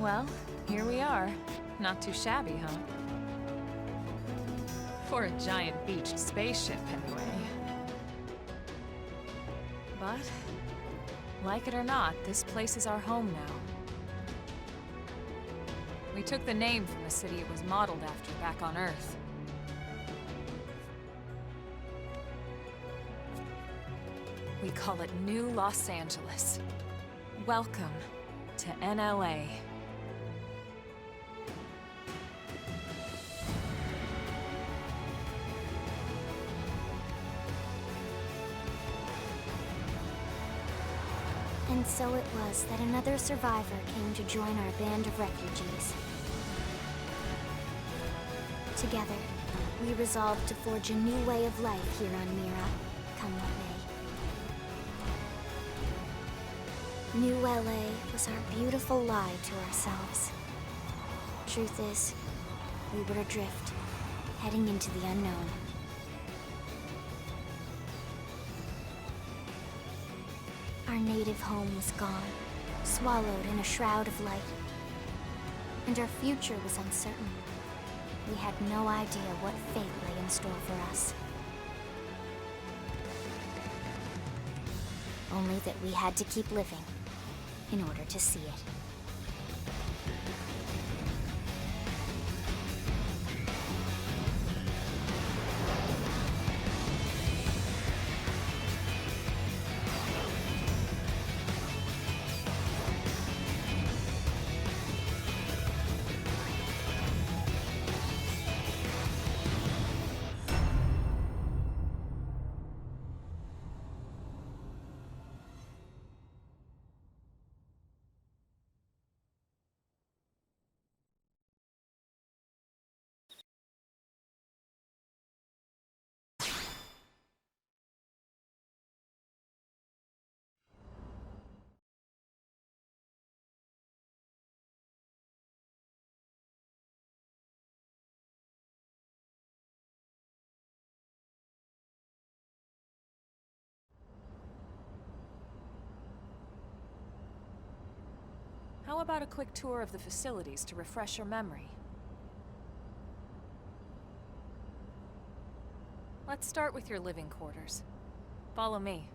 Well, here we are. Not too shabby, huh? For a giant beached spaceship, anyway. But, like it or not, this place is our home now. We took the name from the city it was modeled after back on Earth. We call it New Los Angeles. Welcome to NLA. And so it was that another survivor came to join our band of refugees. Together, we resolved to forge a new way of life here on Mira, come what may. New LA was our beautiful lie to ourselves. Truth is, we were adrift, heading into the unknown. Our native home was gone, swallowed in a shroud of light. And our future was uncertain. We had no idea what fate lay in store for us. Only that we had to keep living in order to see it. How about a quick tour of the facilities to refresh your memory? Let's start with your living quarters. Follow me.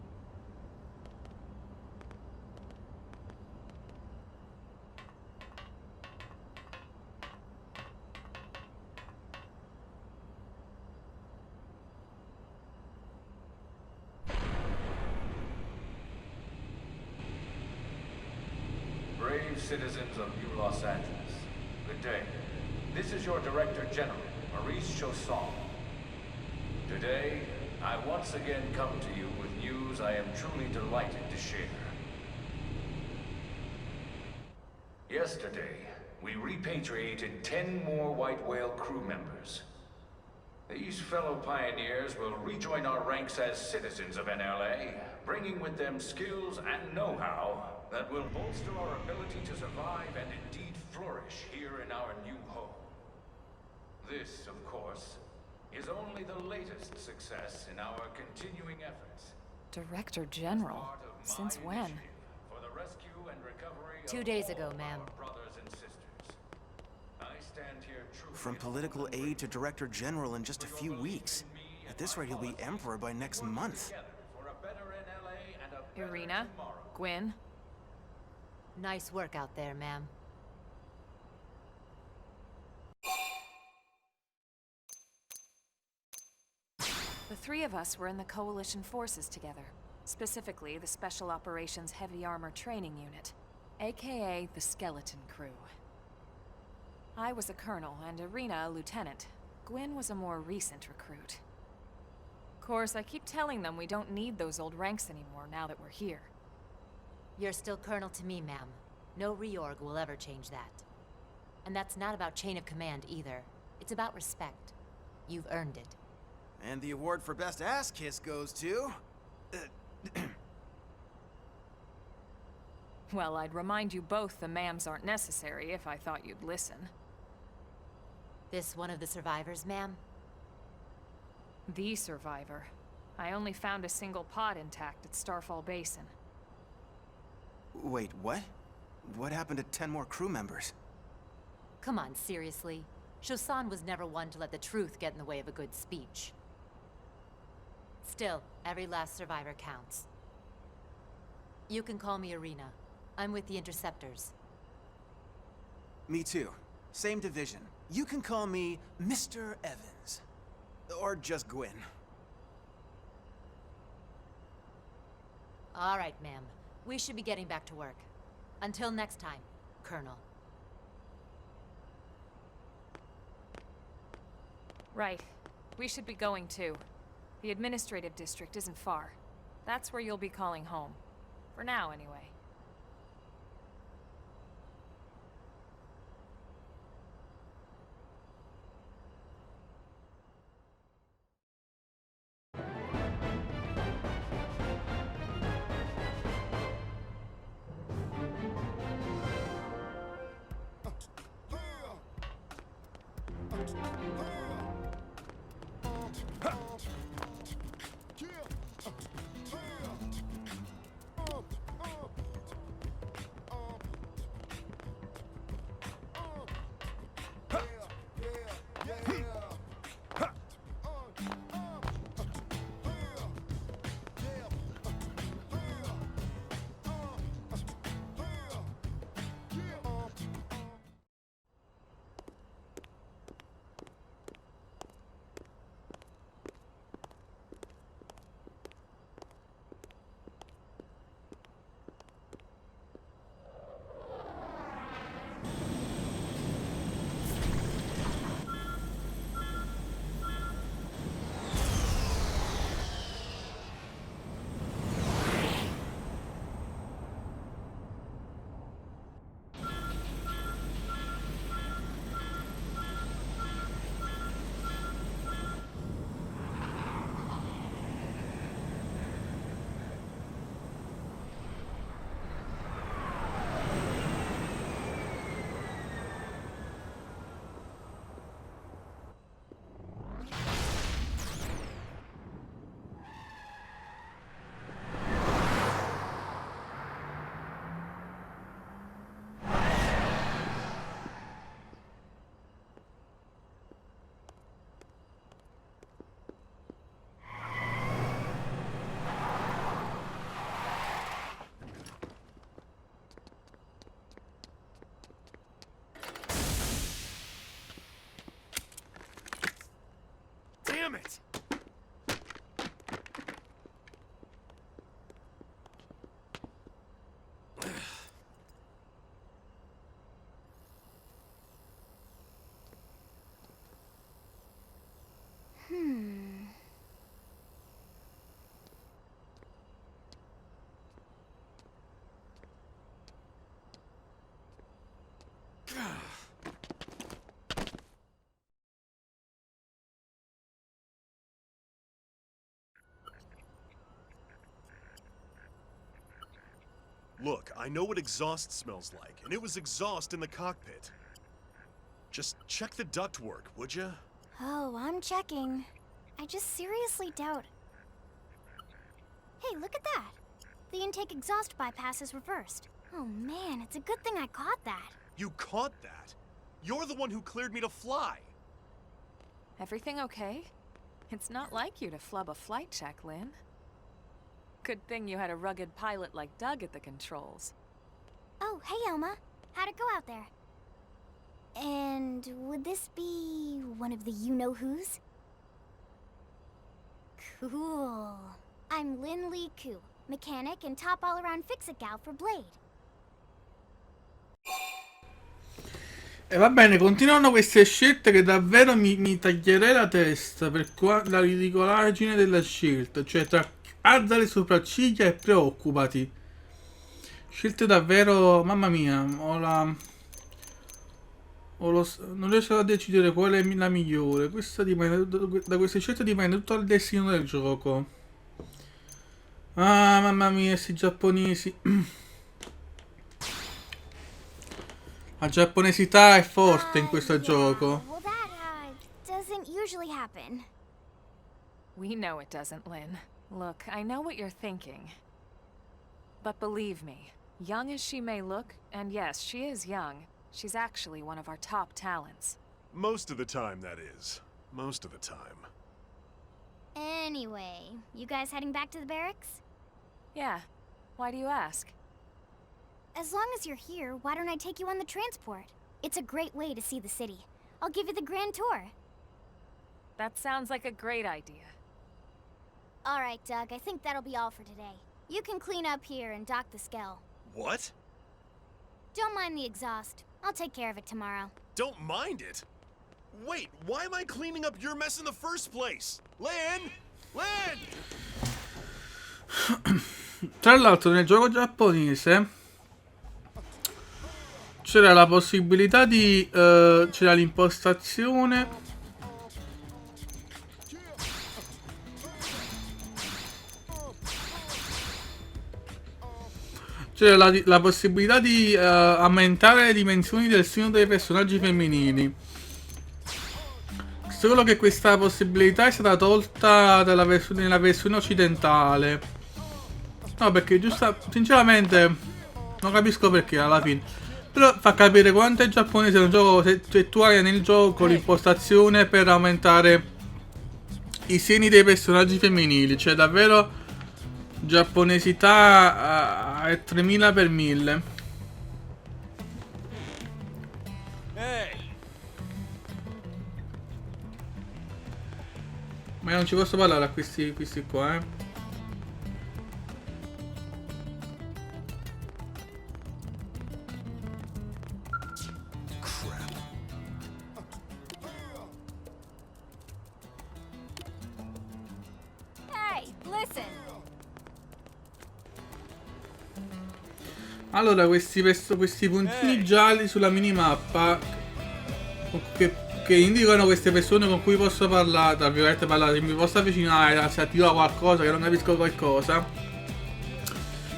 Brave citizens of New Los Angeles, good day. This is your Director General, Maurice Chausson. Today, I once again come to you with news I am truly delighted to share. Yesterday, we repatriated 10 more White Whale crew members. These fellow pioneers will rejoin our ranks as citizens of NLA, bringing with them skills and know-how that will bolster our ability to survive and indeed flourish here in our new home. This, of course, is only the latest success in our continuing efforts. Director General? Since when? For the rescue and recovery 2 days of ago, all ma'am. our brothers and sisters. I stand here truly From political aide to Director General in just a few weeks. At this rate, he'll be Emperor by next month. for a better NLA and a better Irina? tomorrow. Gwyn? Nice work out there, ma'am. The three of us were in the Coalition forces together. Specifically, the Special Operations Heavy Armor Training Unit, aka the Skeleton Crew. I was a colonel and Irina a lieutenant. Gwyn was a more recent recruit. Of course, I keep telling them we don't need those old ranks anymore now that we're here. You're still Colonel to me, ma'am. No reorg will ever change that. And that's not about chain of command either. It's about respect. You've earned it. And the award for Best Ass Kiss goes to... Well, I'd remind you both the ma'ams aren't necessary if I thought you'd listen. This one of the survivors, ma'am? The survivor. I only found a single pod intact at Starfall Basin. Wait, what? What happened to 10 more crew members? Come on, seriously? Shosan was never one to let the truth get in the way of a good speech. Still, every last survivor counts. You can call me Irina. I'm with the Interceptors. Me too. Same division. You can call me Mr. Evans. Or just Gwen. All right, ma'am. We should be getting back to work. Until next time, Colonel. Right. We should be going too. The administrative district isn't far. That's where you'll be calling home. For now, anyway. Damn it! Look, I know what exhaust smells like, and it was exhaust in the cockpit. Just check the ductwork, would ya? Oh, I'm checking. I just seriously doubt... Hey, look at that! The intake exhaust bypass is reversed. Oh man, it's a good thing I caught that. You caught that? You're the one who cleared me to fly! Everything okay? It's not like you to flub a flight check, Lynn. Good thing you had a rugged pilot like Doug at the controls. Oh, hey Elma. How'd it go out there? And would this be one of the you-know-whos? Cool. I'm Lynn Lee Koo, mechanic and top all-around fix-it gal for Blade. E va bene, continuano queste scelte che davvero mi taglierei la testa per la ridicolaggine della scelta, cioè tra alza le sopracciglia e preoccupati. Scelte davvero, mamma mia, non riesco a decidere qual è la migliore. Questa dipende, da queste scelte dipende tutto il destino del gioco. Ah, mamma mia, questi giapponesi. La giapponesità è forte in questo gioco. Well, that, doesn't usually happen. We know it doesn't, Lynn. Look, I know what you're thinking. But believe me, Young as she may look, and yes, she is young, she's actually one of our top talents. Most of the time, that is. Most of the time. Anyway, you guys heading back to the barracks? Yeah. Why do you ask? As long as you're here, why don't I take you on the transport? It's a great way to see the city. I'll give you the grand tour. That sounds like a great idea. All right, Doug, I think that'll be all for today. You can clean up here and dock the Skell. What? Don't mind the exhaust. I'll take care of it tomorrow. Don't mind it? Wait, why am I cleaning up your mess in the first place? Lynn! Lynn! Tra l'altro nel gioco giapponese c'era la possibilità di... c'era l'impostazione... C'era la possibilità di aumentare le dimensioni del seno dei personaggi femminili. Solo che questa possibilità è stata tolta nella versione occidentale. No, perché sinceramente non capisco perché alla fine. Però fa capire quanto è giapponese un gioco se tu hai nel gioco l'impostazione per aumentare i seni dei personaggi femminili. Cioè davvero giapponesità è 3000 per 1000. Ma io non ci posso parlare a questi qua, eh. Hey, listen. Allora, questi puntini gialli sulla minimappa che indicano queste persone con cui posso parlare, tra virgolette parlare, mi posso avvicinare se attiva qualcosa che non capisco qualcosa.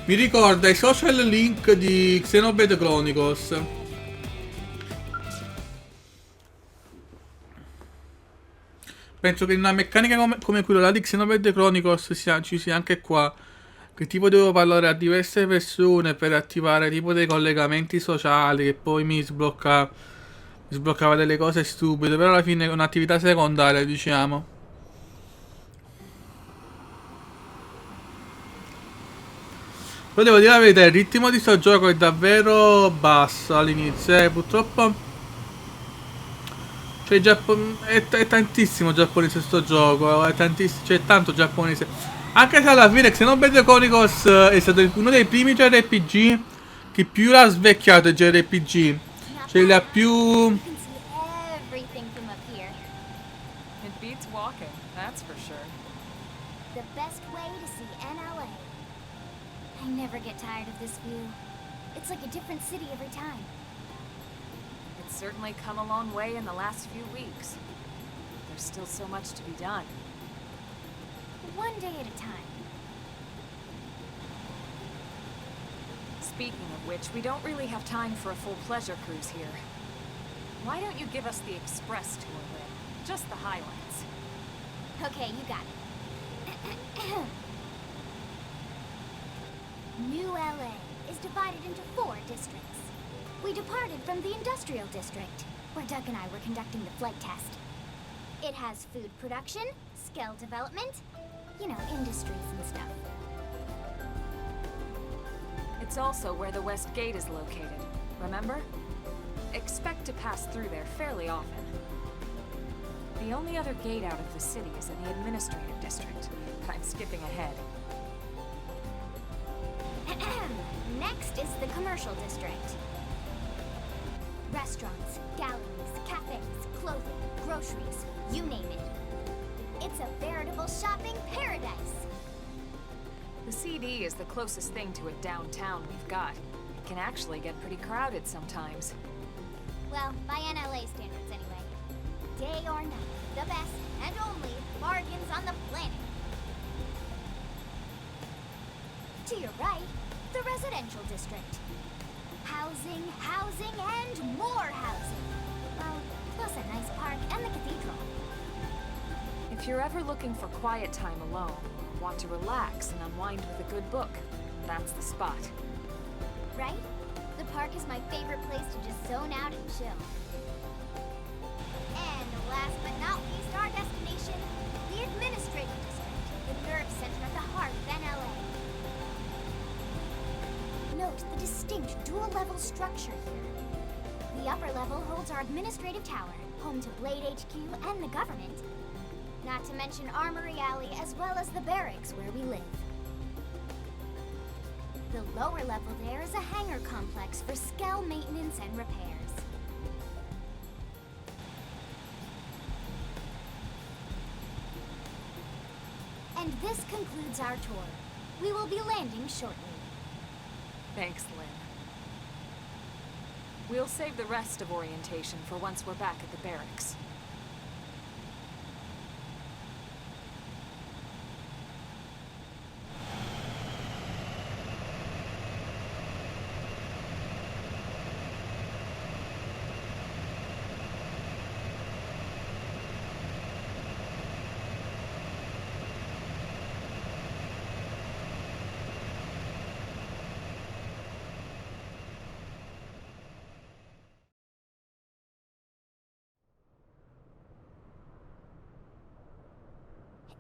Mi ricorda i social link di Xenoblade Chronicles. Penso che una meccanica come quella là di Xenoblade Chronicles ci sia anche qua. Che tipo devo parlare a diverse persone per attivare tipo dei collegamenti sociali che poi mi sbloccava delle cose stupide, però alla fine è un'attività secondaria, diciamo. Però devo dire la verità, il ritmo di sto gioco è davvero basso all'inizio, purtroppo. Cioè è tantissimo giapponese sto gioco, c'è tanto giapponese. Anche se alla fine Xenoblade Chronicles è stato uno dei primi JRPG che più l'ha svecchiato il JRPG. Cioè la più... You can see everything from up here. It beats walking, that's for sure. The best way to see NLA. I never get tired of this view. It's like a different city every time. It's certainly come a long way in the last few weeks. There's still so much to be done. One day at a time. Speaking of which, we don't really have time for a full pleasure cruise here. Why don't you give us the express tour, Lynn? Just the highlights. Okay, you got it. New LA is divided into 4 districts. We departed from the industrial district, where Doug and I were conducting the flight test. It has food production, skill development, you know, industries and stuff. It's also where the West Gate is located, remember? Expect to pass through there fairly often. The only other gate out of the city is in the administrative district, but I'm skipping ahead. Next is the commercial district. Restaurants, galleries, cafes, clothing, groceries, you name it. It's a veritable shopping paradise. The CD is the closest thing to a downtown we've got. It can actually get pretty crowded sometimes. Well, by NLA standards anyway. Day or night, the best and only bargains on the planet. To your right, the residential district. Housing, housing, and more housing. Well, plus a nice park and the cathedral. If you're ever looking for quiet time alone, or want to relax and unwind with a good book, that's the spot. right? The park is my favorite place to just zone out and chill. And last but not least, our destination, the Administrative District, the nerve center at the heart of NLA. Note the distinct dual-level structure here. The upper level holds our administrative tower, home to Blade HQ and the government. Not to mention Armory Alley, as well as the barracks where we live. The lower level there is a hangar complex for Skell maintenance and repairs. And this concludes our tour. We will be landing shortly. Thanks, Lynn. We'll save the rest of orientation for once we're back at the barracks.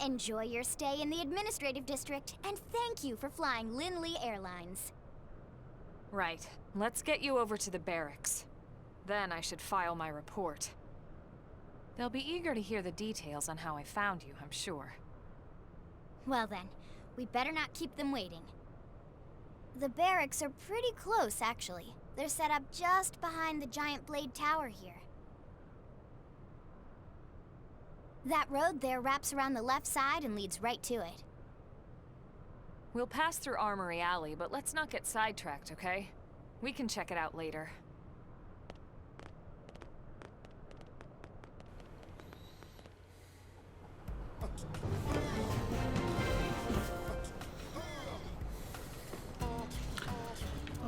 Enjoy your stay in the Administrative District, and thank you for flying Linley Airlines. Right. Let's get you over to the barracks. Then I should file my report. They'll be eager to hear the details on how I found you, I'm sure. Well then, we better not keep them waiting. The barracks are pretty close, actually. They're set up just behind the giant blade tower here. That road there wraps around the left side and leads right to it. We'll pass through Armory Alley, but let's not get sidetracked, okay? We can check it out later.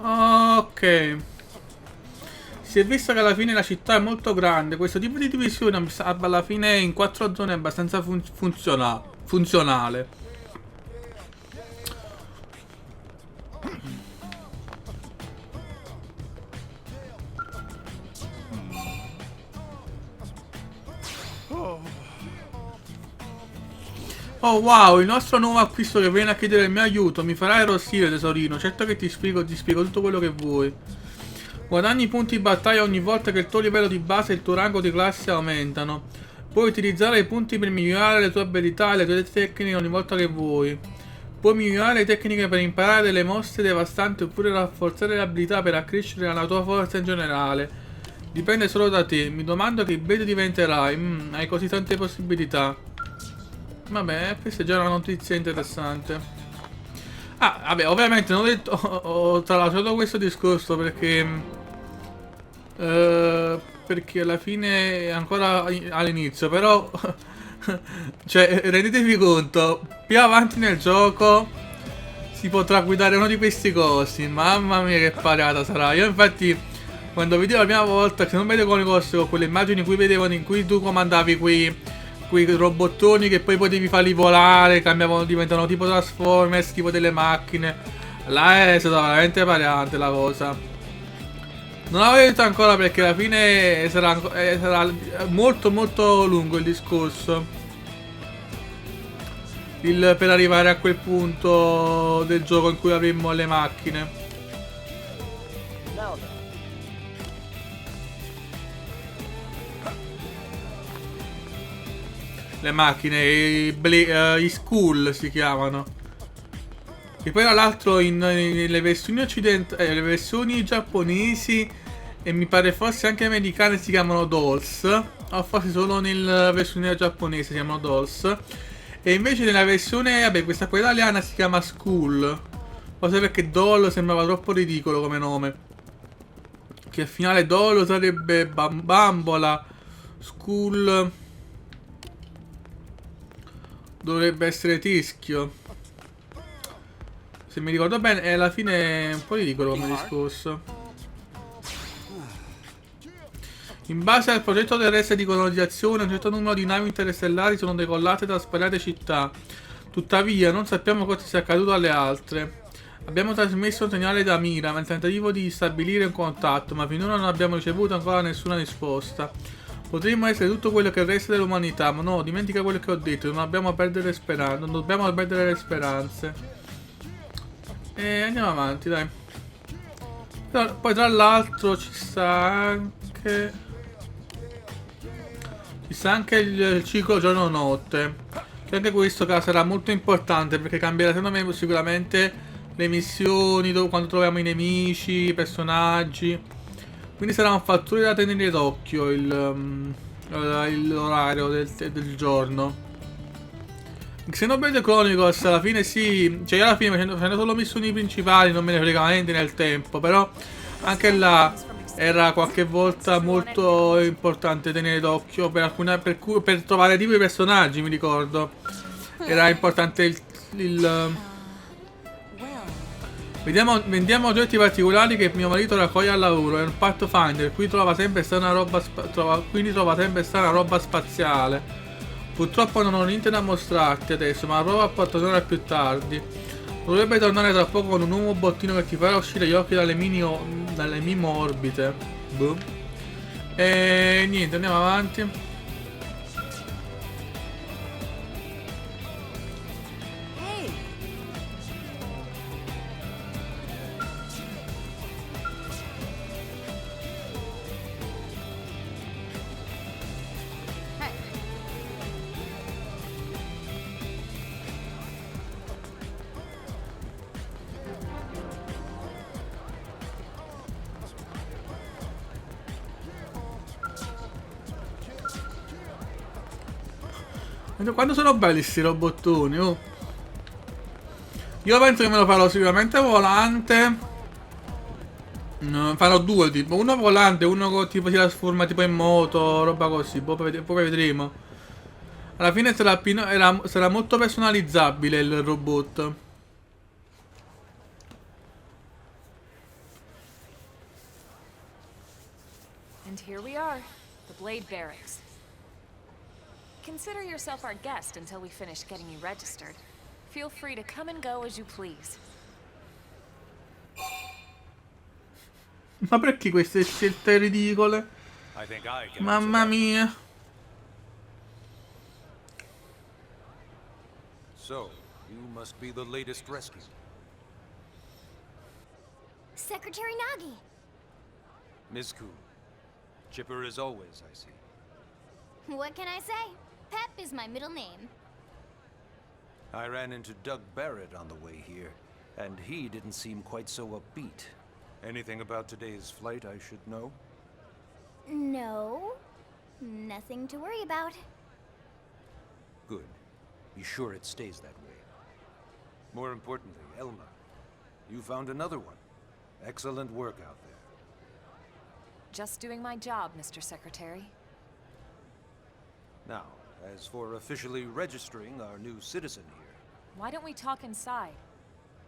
Ok. Si è visto che alla fine la città è molto grande. Questo tipo di divisione alla fine in 4 zone è abbastanza funzionale. Oh wow, il nostro nuovo acquisto che viene a chiedere il mio aiuto. Mi farai arrossire, tesorino. Certo che ti spiego tutto quello che vuoi. Guadagni punti di battaglia ogni volta che il tuo livello di base e il tuo rango di classe aumentano. Puoi utilizzare i punti per migliorare le tue abilità e le tue tecniche ogni volta che vuoi. Puoi migliorare le tecniche per imparare delle mosse devastanti oppure rafforzare le abilità per accrescere la tua forza in generale. Dipende solo da te. Mi domando che Blade diventerai. Hai così tante possibilità. Vabbè, questa è già una notizia interessante. Ah, vabbè, ovviamente non ho detto, ho tralasciato questo discorso perché alla fine è ancora all'inizio, però cioè rendetevi conto, più avanti nel gioco si potrà guidare uno di questi cosi. Mamma mia che parata sarà. Io infatti quando vedevo la prima volta, che non vedevo con le cose, con quelle immagini in cui vedevano, in cui tu comandavi quei robottoni che poi potevi farli volare, cambiavano, diventavano tipo Transformers, tipo delle macchine. Là è stata veramente variante la cosa. Non l'avevo detto ancora perché alla fine sarà molto molto lungo il discorso. Per arrivare a quel punto del gioco in cui avremo le macchine. Le macchine, i school si chiamano. E poi tra l'altro nelle versioni occidentali, le versioni giapponesi e mi pare forse anche americane si chiamano dolls. O forse solo nella versione giapponese si chiamano dolls. E invece nella versione, vabbè, questa qua italiana si chiama school. Forse perché doll sembrava troppo ridicolo come nome. Che al finale doll sarebbe bambola. School dovrebbe essere teschio. Se mi ricordo bene, alla fine è un po' ridicolo come discorso. In base al progetto terrestre di colonizzazione, un certo numero di navi interstellari sono decollate da svariate città. Tuttavia, non sappiamo cosa sia accaduto alle altre. Abbiamo trasmesso un segnale da Mira nel tentativo di stabilire un contatto, ma finora non abbiamo ricevuto ancora nessuna risposta. Potremmo essere tutto quello che resta dell'umanità, ma no, dimentica quello che ho detto, non dobbiamo perdere speranze, non dobbiamo perdere le speranze. E andiamo avanti, dai. Poi tra l'altro ci sta anche... Ci sta anche il ciclo giorno-notte. Che anche questo sarà molto importante perché cambierà secondo me sicuramente le missioni, quando troviamo i nemici, i personaggi. Quindi sarà un fattore da tenere d'occhio l'orario del giorno. Xenoblade Chronicles alla fine sì, cioè io alla fine facendo solo missioni principali non me ne frega niente nel tempo, però anche là era qualche volta molto importante tenere d'occhio per trovare tipo i personaggi, mi ricordo. Era importante vendiamo oggetti particolari che mio marito raccoglie al lavoro. È un pathfinder, qui trova sempre sta una roba quindi trova sempre sta una roba spaziale. Purtroppo non ho niente da mostrarti adesso, ma la roba può tornare più tardi. Dovrebbe tornare tra poco con un nuovo bottino che ti farà uscire gli occhi dalle mime orbite. Boh. E niente, andiamo avanti. Quando sono belli sti robottoni, oh. Io penso che me lo farò sicuramente volante. No, farò due tipo, uno volante, uno tipo si trasforma tipo in moto, roba così, poi vedremo. Alla fine sarà molto personalizzabile il robot. And here we are, the Blade Barracks. Consider yourself our guest until we finish getting you registered. Feel free to come and go as you please. Ma perché queste scelte ridicole? Mamma mia. So, you must be the latest rescue. Secretary Nagi. Ms. Kuhn. Chipper as always, I see. What can I say? Pep is my middle name. I ran into Doug Barrett on the way here, and he didn't seem quite so upbeat. Anything about today's flight I should know? No. Nothing to worry about. Good. Be sure it stays that way. More importantly, Elma, you found another one. Excellent work out there. Just doing my job, Mr. Secretary. Now, as for officially registering our new citizen here... Why don't we talk inside?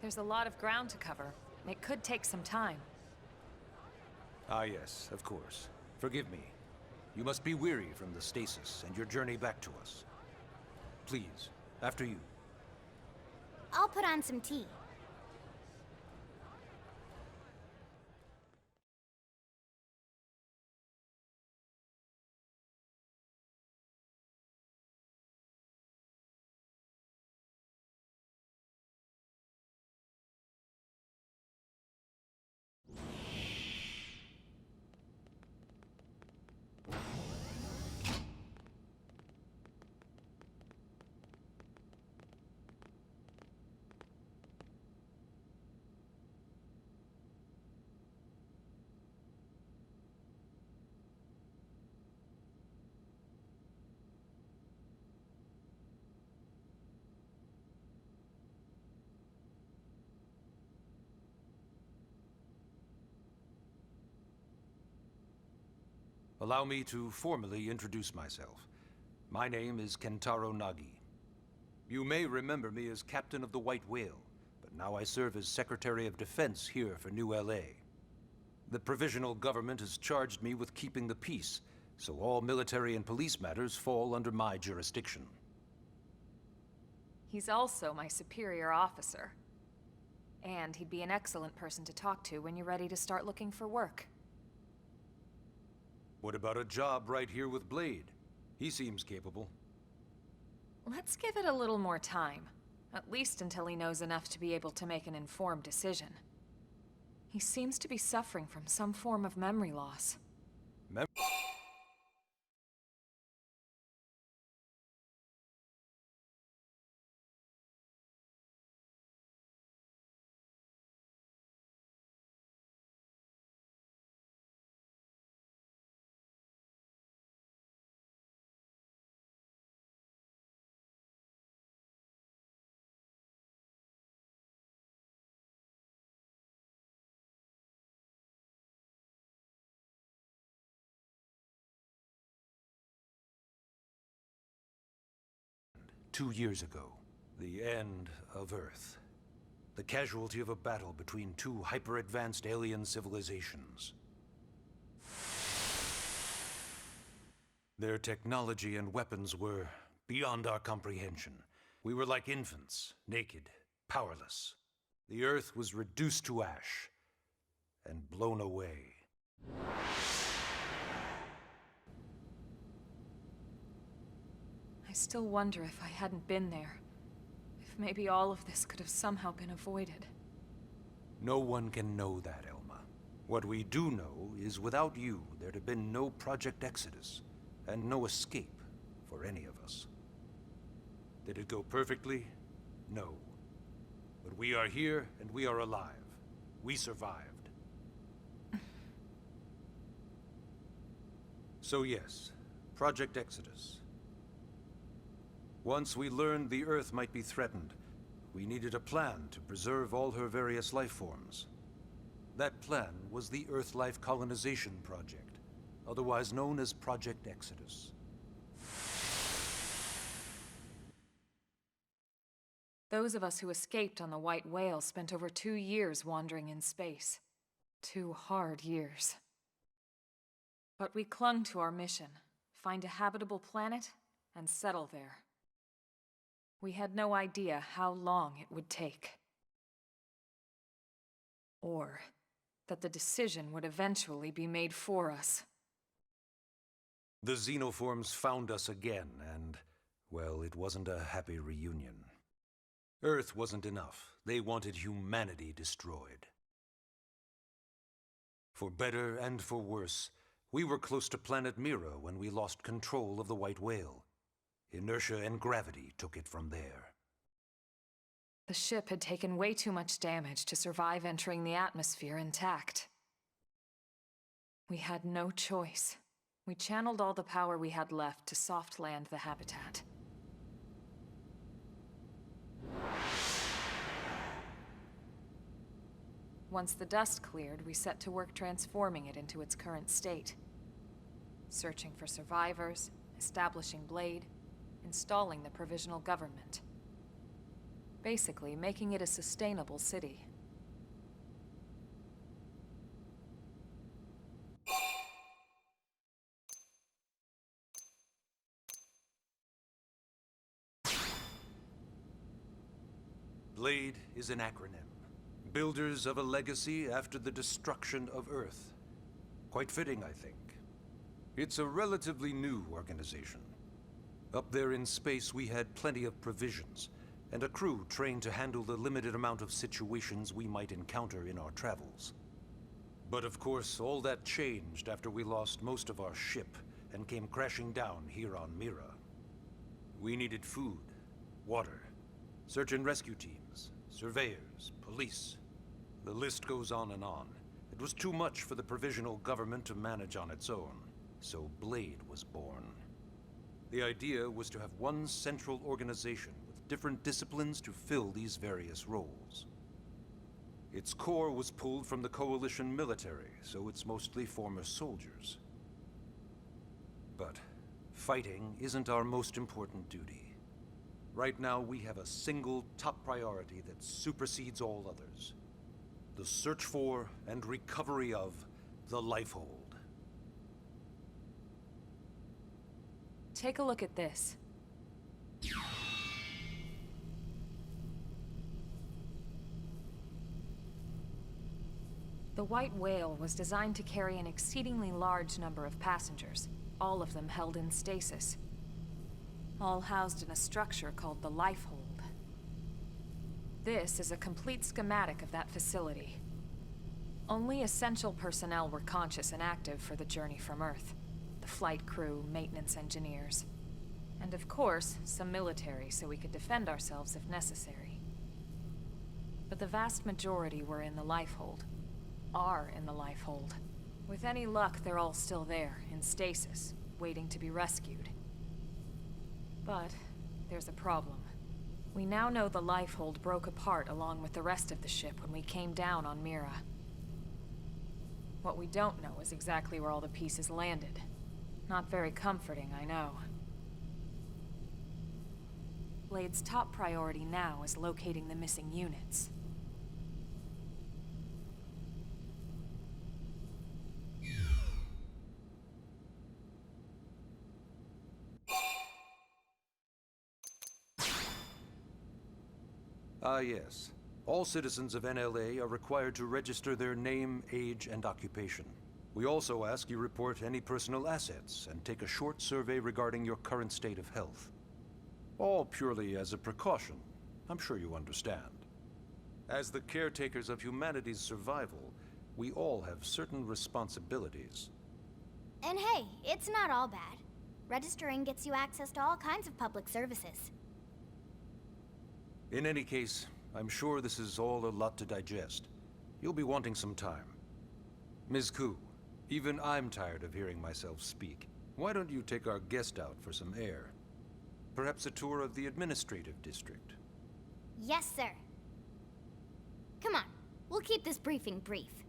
There's a lot of ground to cover. It could take some time. Ah yes, of course. Forgive me. You must be weary from the stasis and your journey back to us. Please, after you. I'll put on some tea. Allow me to formally introduce myself. My name is Kentaro Nagi. You may remember me as Captain of the White Whale, but now I serve as Secretary of Defense here for New LA. The provisional government has charged me with keeping the peace, so all military and police matters fall under my jurisdiction. He's also my superior officer. And he'd be an excellent person to talk to when you're ready to start looking for work. What about a job right here with Blade? He seems capable. Let's give it a little more time. At least until he knows enough to be able to make an informed decision. He seems to be suffering from some form of memory loss. "2 years ago, the end of Earth. The casualty of a battle between two hyper-advanced alien civilizations. Their technology and weapons were beyond our comprehension. We were like infants, naked, powerless. The Earth was reduced to ash and blown away. I still wonder if I hadn't been there. If maybe all of this could have somehow been avoided. No one can know that, Elma. What we do know is without you, there'd have been no Project Exodus, and no escape for any of us. Did it go perfectly? No. But we are here, and we are alive. We survived. So yes, Project Exodus. Once we learned the Earth might be threatened, we needed a plan to preserve all her various life forms. That plan was the Earth Life Colonization Project, otherwise known as Project Exodus. Those of us who escaped on the White Whale spent over 2 years wandering in space. 2 hard years. But we clung to our mission, find a habitable planet and settle there. We had no idea how long it would take. Or that the decision would eventually be made for us. The xenoforms found us again, and, well, it wasn't a happy reunion. Earth wasn't enough. They wanted humanity destroyed. For better and for worse, we were close to planet Mira when we lost control of the White Whale. Inertia and gravity took it from there. The ship had taken way too much damage to survive entering the atmosphere intact. We had no choice. We channeled all the power we had left to soft land the habitat. Once the dust cleared, we set to work transforming it into its current state. Searching for survivors, establishing Blade, installing the provisional government. Basically, making it a sustainable city. Blade is an acronym. Builders of a legacy after the destruction of Earth. Quite fitting, I think. It's a relatively new organization. Up there in space, we had plenty of provisions, and a crew trained to handle the limited amount of situations we might encounter in our travels. But of course, all that changed after we lost most of our ship and came crashing down here on Mira. We needed food, water, search and rescue teams, surveyors, police. The list goes on and on. It was too much for the provisional government to manage on its own, so Blade was born. The idea was to have one central organization with different disciplines to fill these various roles. Its core was pulled from the Coalition military, so it's mostly former soldiers. But fighting isn't our most important duty. Right now, we have a single top priority that supersedes all others. The search for and recovery of the Lifehold. Take a look at this. The White Whale was designed to carry an exceedingly large number of passengers, all of them held in stasis. All housed in a structure called the Lifehold. This is a complete schematic of that facility. Only essential personnel were conscious and active for the journey from Earth. The flight crew, maintenance engineers. And of course, some military so we could defend ourselves if necessary. But the vast majority were in the Lifehold. Are in the Lifehold. With any luck, they're all still there, in stasis, waiting to be rescued. But there's a problem. We now know the Lifehold broke apart along with the rest of the ship when we came down on Mira. What we don't know is exactly where all the pieces landed. Not very comforting, I know. Blade's top priority now is locating the missing units. Ah, yes. All citizens of NLA are required to register their name, age, and occupation. We also ask you report any personal assets and take a short survey regarding your current state of health. All purely as a precaution. I'm sure you understand. As the caretakers of humanity's survival, we all have certain responsibilities. And hey, it's not all bad. Registering gets you access to all kinds of public services. In any case, I'm sure this is all a lot to digest. You'll be wanting some time. Ms. Ku, even I'm tired of hearing myself speak. Why don't you take our guest out for some air? Perhaps a tour of the administrative district. Yes, sir. Come on, we'll keep this briefing brief.